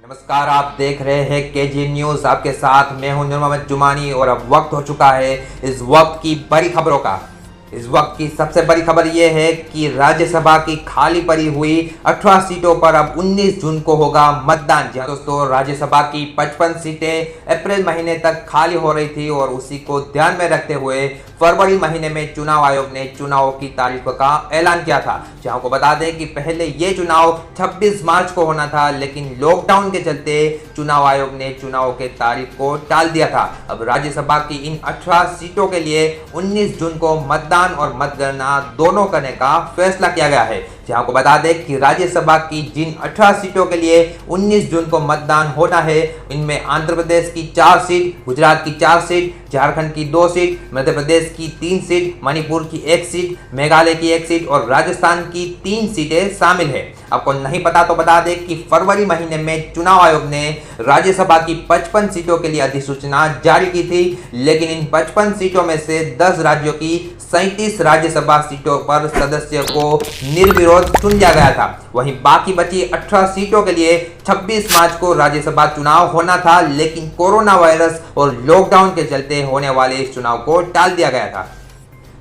नमस्कार, आप देख रहे हैं केजी न्यूज। आपके साथ मैं हूं नूर मोहम्मद जुमानी और अब वक्त हो चुका है इस वक्त की बड़ी खबरों का। इस वक्त की सबसे बड़ी खबर यह है कि राज्यसभा की खाली पड़ी हुई 18 सीटों पर अब 19 जून को होगा मतदान। जी हाँ दोस्तों, राज्यसभा की 55 सीटें अप्रैल महीने तक खाली हो रही थी और उसी को ध्यान में रखते हुए फरवरी महीने में चुनाव आयोग ने चुनाव की तारीख का ऐलान किया था। जहां को बता दें कि पहले ये चुनाव 26 मार्च को होना था, लेकिन लॉकडाउन के चलते चुनाव आयोग ने चुनाव के तारीख को टाल दिया था। अब राज्यसभा की इन 18 सीटों के लिए 19 जून को मतदान और मतगणना दोनों करने का फैसला किया गया है। जहां को बता दें कि राज्यसभा की जिन 18 सीटों के लिए 19 जून को मतदान होना है, इनमें आंध्र प्रदेश की 4 सीट, गुजरात की 4 सीट, झारखंड की 2 सीट, मध्य प्रदेश की 3 सीट, मणिपुर की 1 सीट, मेघालय की 1 सीट और राजस्थान की 3 सीटें शामिल है। आपको नहीं पता तो बता दें कि फरवरी महीने में चुनाव आयोग ने राज्यसभा की 55 सीटों के लिए अधिसूचना जारी की थी, लेकिन इन 55 सीटों में से 10 राज्यों की 37 राज्यसभा सीटों पर सदस्य को निर्विरोध चुन लिया गया था। वहीं बाकी बची 18 सीटों के लिए 26 मार्च को राज्यसभा चुनाव होना था, लेकिन कोरोना वायरस और लॉकडाउन के चलते होने वाले इस चुनाव को टाल दिया गया था।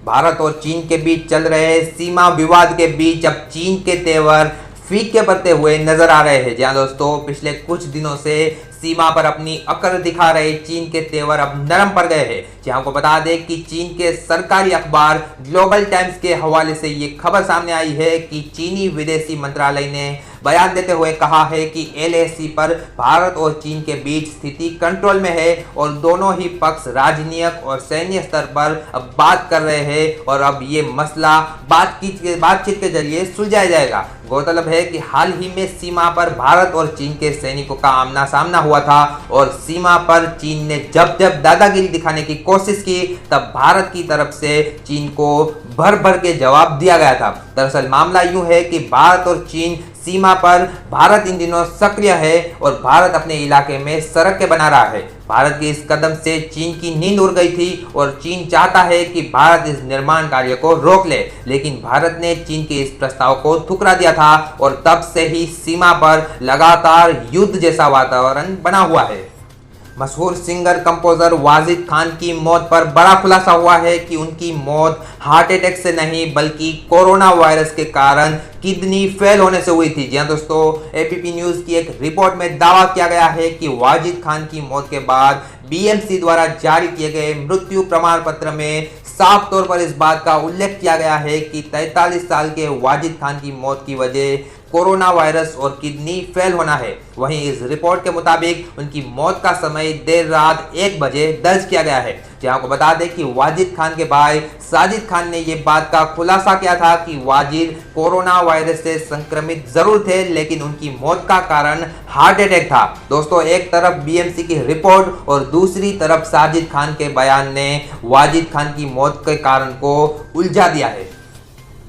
भारत और चीन के बीच चल रहे सीमा विवाद के बीच अब चीन के तेवर फीके पड़ते हुए नजर आ रहे हैं। जहां दोस्तों, पिछले कुछ दिनों से सीमा पर अपनी अकड़ दिखा रहे चीन के तेवर अब नरम पड़ गए हैं। जहां को बता दें कि चीन के सरकारी अखबार ग्लोबल टाइम्स के हवाले से ये खबर सामने आई है कि चीनी विदेशी मंत्रालय ने बयान देते हुए कहा है कि एलएसी पर भारत और चीन के बीच स्थिति कंट्रोल में है और दोनों ही पक्ष राजनीतिक और सैन्य स्तर पर अब बात कर रहे हैं और अब ये मसला बातचीत के जरिए सुलझाया जाएगा। गौरतलब है कि हाल ही में सीमा पर भारत और चीन के सैनिकों का आमना सामना हुआ था और सीमा पर चीन ने जब दादागिरी दिखाने की कोशिश की, तब भारत की तरफ से चीन को भर भर के जवाब दिया गया था। दरअसल मामला यूं है कि भारत और चीन सीमा पर भारत इन दिनों सक्रिय है और भारत अपने इलाके में सड़कें बना रहा है। भारत के इस कदम से चीन की नींद उड़ गई थी और चीन चाहता है कि भारत इस निर्माण कार्य को रोक ले, लेकिन भारत ने चीन के इस प्रस्ताव को ठुकरा दिया था और तब से ही सीमा पर लगातार युद्ध जैसा वातावरण बना हुआ है। मशहूर सिंगर कंपोजर वाजिद खान की मौत पर बड़ा खुलासा हुआ है कि उनकी मौत हार्ट अटैक से नहीं बल्कि कोरोना वायरस के कारण किडनी फेल होने से हुई थी। जी हाँ दोस्तों, एपीपी न्यूज की एक रिपोर्ट में दावा किया गया है कि वाजिद खान की मौत के बाद बीएमसी द्वारा जारी किए गए मृत्यु प्रमाण पत्र में साफ तौर पर इस बात का उल्लेख किया गया है कि 43 साल के वाजिद खान की मौत की वजह कोरोना वायरस और किडनी फेल होना है। वहीं इस रिपोर्ट के मुताबिक उनकी मौत का समय देर रात 1 बजे दर्ज किया गया है। जहां को बता दें कि वाजिद खान के भाई साजिद खान ने यह बात का खुलासा किया था कि वाजिद कोरोना वायरस से संक्रमित जरूर थे, लेकिन उनकी मौत का कारण हार्ट अटैक था। दोस्तों, एक तरफ बीएमसी की रिपोर्ट और दूसरी तरफ साजिद खान के बयान ने वाजिद खान की मौत के कारण को उलझा दिया है।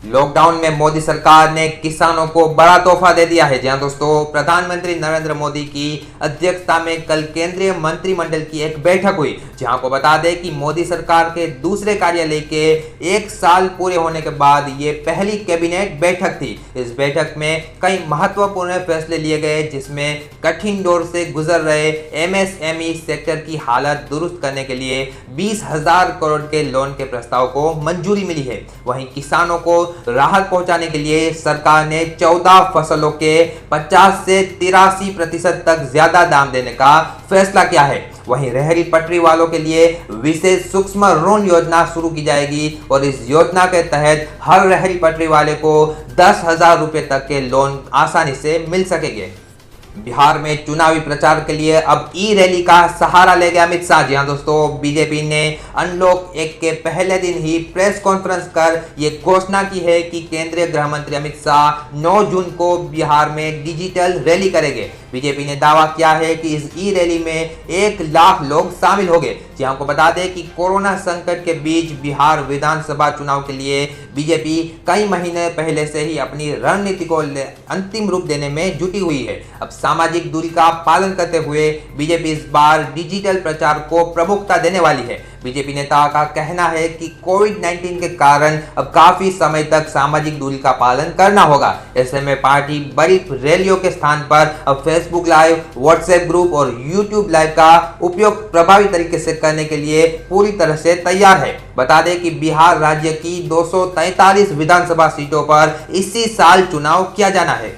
लॉकडाउन में मोदी सरकार ने किसानों को बड़ा तोहफा दे दिया है। जहां दोस्तों, प्रधानमंत्री नरेंद्र मोदी की अध्यक्षता में कल केंद्रीय मंत्रिमंडल की एक बैठक हुई। जहां को बता दें कि मोदी सरकार के दूसरे कार्यकाल के 1 साल पूरे होने के बाद ये पहली कैबिनेट बैठक थी। इस बैठक में कई महत्वपूर्ण फैसले लिए गए, जिसमें कठिन दौर से गुजर रहे एमएसएमई सेक्टर की हालत दुरुस्त करने के लिए 20,000 करोड़ के लोन के प्रस्ताव को मंजूरी मिली है। वहीं किसानों को राहत पहुंचाने के लिए सरकार ने 14 फसलों के 50 से 83% तक ज्यादा दाम देने का फैसला किया है। वहीं रेहड़ी पटरी वालों के लिए विशेष सूक्ष्म ऋण योजना शुरू की जाएगी और इस योजना के तहत हर रेहड़ी पटरी वाले को 10,000 रुपए तक के लोन आसानी से मिल सकेंगे। बिहार में चुनावी प्रचार के लिए अब ई रैली का सहारा ले गया अमित शाह। जी हाँ दोस्तों, बीजेपी ने अनलॉक 1 के पहले दिन ही प्रेस कॉन्फ्रेंस कर ये घोषणा की है कि केंद्रीय गृह मंत्री अमित शाह 9 जून को बिहार में डिजिटल रैली करेंगे। बीजेपी ने दावा किया है कि इस ई रैली में 1 लाख लोग शामिल होंगे। जी आपको बता दें कि कोरोना संकट के बीच बिहार विधानसभा चुनाव के लिए बीजेपी कई महीने पहले से ही अपनी रणनीति को अंतिम रूप देने में जुटी हुई है। अब सामाजिक दूरी का पालन करते हुए बीजेपी इस बार डिजिटल प्रचार को प्रमुखता देने वाली है। बीजेपी नेता का कहना है कि कोविड-19 के कारण अब काफी समय तक सामाजिक दूरी का पालन करना होगा। ऐसे में पार्टी बड़ी रैलियों के स्थान पर अब फेसबुक लाइव, व्हाट्सएप ग्रुप और यूट्यूब लाइव का उपयोग प्रभावी तरीके से करने के लिए पूरी तरह से तैयार है। बता दें कि बिहार राज्य की 243 विधानसभा सीटों पर इसी साल चुनाव किया जाना है।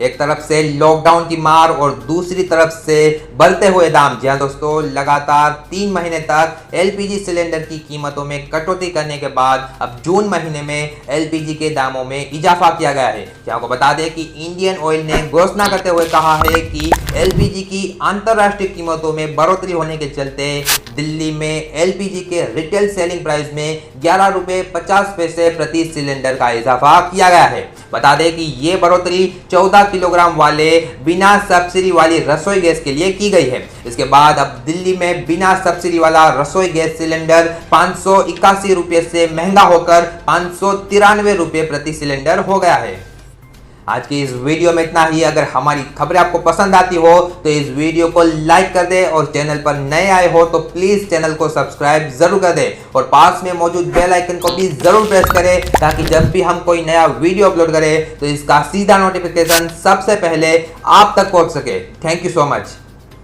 एक तरफ से लॉकडाउन की मार और दूसरी तरफ से बढ़ते हुए दाम। जी हाँ दोस्तों, लगातार 3 महीने तक एलपीजी सिलेंडर की कीमतों में कटौती करने के बाद अब जून महीने में एलपीजी के दामों में इजाफा किया गया है। आपको बता दें कि इंडियन ऑयल ने घोषणा करते हुए कहा है कि एलपीजी की अंतर्राष्ट्रीय कीमतों में बढ़ोतरी होने के चलते दिल्ली में एलपीजी के रिटेल सेलिंग प्राइस में 11 रुपये 50 पैसे प्रति सिलेंडर का इजाफा किया गया है। बता दें कि ये बढ़ोतरी 14 किलोग्राम वाले बिना सब्सिडी वाली रसोई गैस के लिए की गई है। इसके बाद अब दिल्ली में बिना सब्सिडी वाला रसोई गैस सिलेंडर 581 रुपये से महंगा होकर 593 रुपये प्रति सिलेंडर हो गया है। आज की इस वीडियो में इतना ही। अगर हमारी खबरें आपको पसंद आती हो तो इस वीडियो को लाइक कर दें और चैनल पर नए आए हो तो प्लीज चैनल को सब्सक्राइब जरूर कर दें और पास में मौजूद बेल आइकन को भी जरूर प्रेस करें ताकि जब भी हम कोई नया वीडियो अपलोड करें तो इसका सीधा नोटिफिकेशन सबसे पहले आप तक पहुंच सके। Thank you so much.